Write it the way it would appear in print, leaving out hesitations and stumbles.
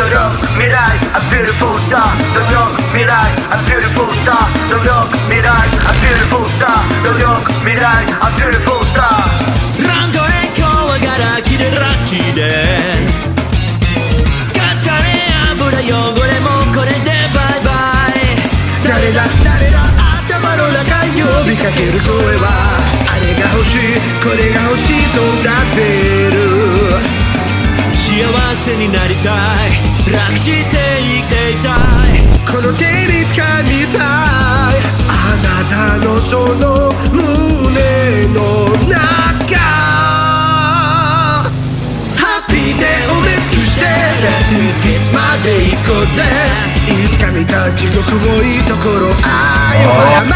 未来 A beautiful star 努力未来 A beautiful star 努力未来 A beautiful star 努力未来 A beautiful star ランドへ今日はガラキでラッキーでガタレ油汚れもこれでバイバイ誰だ頭の中呼びかける声はあれが欲しいこれが欲しいと歌ってる幸せになりたい楽して生きていたいこの手に掴みたいあなたのその胸の中ハッピーで埋め尽くして Rest in peace まで行こうぜいつか見た地獄もいいところああ弱ま